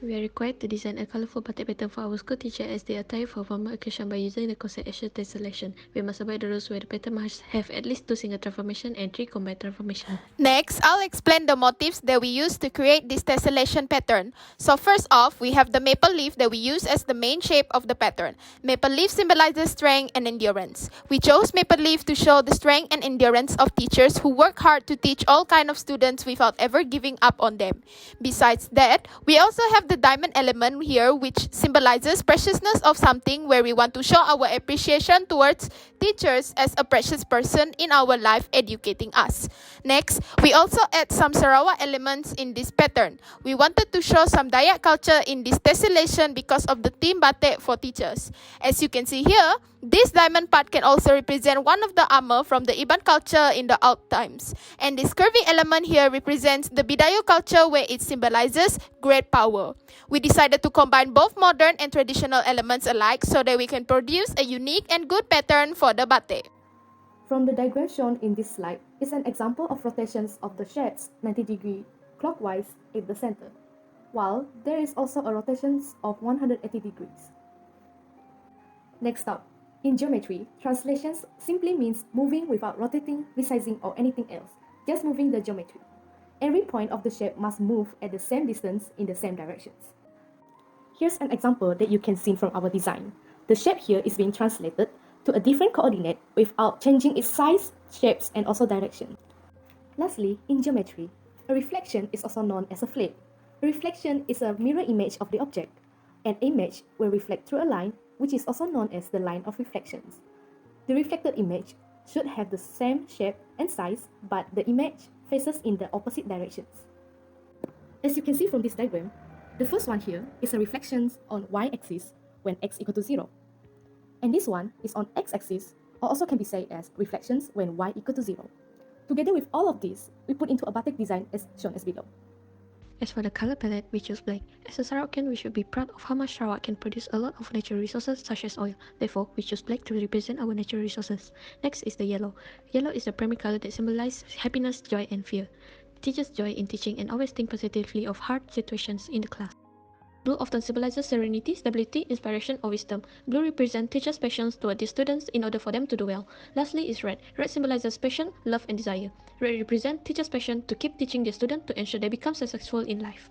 We are required to design a colorful batik pattern for our school teacher as they attire for formal occasion by using the concept action tessellation. We must abide the rules where the pattern must have at least 2 single transformation and 3 combined transformation. Next, I'll explain the motifs that we use to create this tessellation pattern. So first off, we have the maple leaf that we use as the main shape of the pattern. Maple leaf symbolizes strength and endurance. We chose maple leaf to show the strength and endurance of teachers who work hard to teach all kinds of students without ever giving up on them. Besides that, we also have the diamond element here, which symbolizes preciousness of something, where we want to show our appreciation towards teachers as a precious person in our life educating us. Next, we also add some Sarawak elements in this pattern. We wanted to show some Dayak culture in this tessellation because of the theme batik for teachers. As you can see here, this diamond part can also represent one of the armor from the Iban culture in the old times. And this curvy element here represents the Bidayu culture, where it symbolizes great power. We decided to combine both modern and traditional elements alike so that we can produce a unique and good pattern for the batik. From the diagram shown in this slide is an example of rotations of the shapes 90-degree clockwise in the center, while there is also a rotations of 180 degrees. Next up, in geometry, translations simply means moving without rotating, resizing, or anything else, just moving the geometry. Every point of the shape must move at the same distance in the same directions. Here's an example that you can see from our design. The shape here is being translated to a different coordinate without changing its size, shapes, and also direction. Lastly, in geometry, a reflection is also known as a flip. A reflection is a mirror image of the object. An image will reflect through a line, which is also known as the line of reflections. The reflected image should have the same shape and size, but the image faces in the opposite directions. As you can see from this diagram, the first one here is a reflection on y-axis when x equal to 0. And this one is on x-axis, or also can be said as reflections when y equal to 0. Together with all of this, we put into a batik design as shown as below. As for the color palette, we choose black. As a Sarawakian, we should be proud of how much Sarawak can produce a lot of natural resources such as oil. Therefore, we choose black to represent our natural resources. Next is the yellow. Yellow is the primary color that symbolizes happiness, joy, and fear. Teachers joy in teaching and always think positively of hard situations in the class. Blue often symbolizes serenity, stability, inspiration, or wisdom. Blue represents teachers' passions toward their students in order for them to do well. Lastly is red. Red symbolizes passion, love, and desire. Red represents teachers' passion to keep teaching their students to ensure they become successful in life.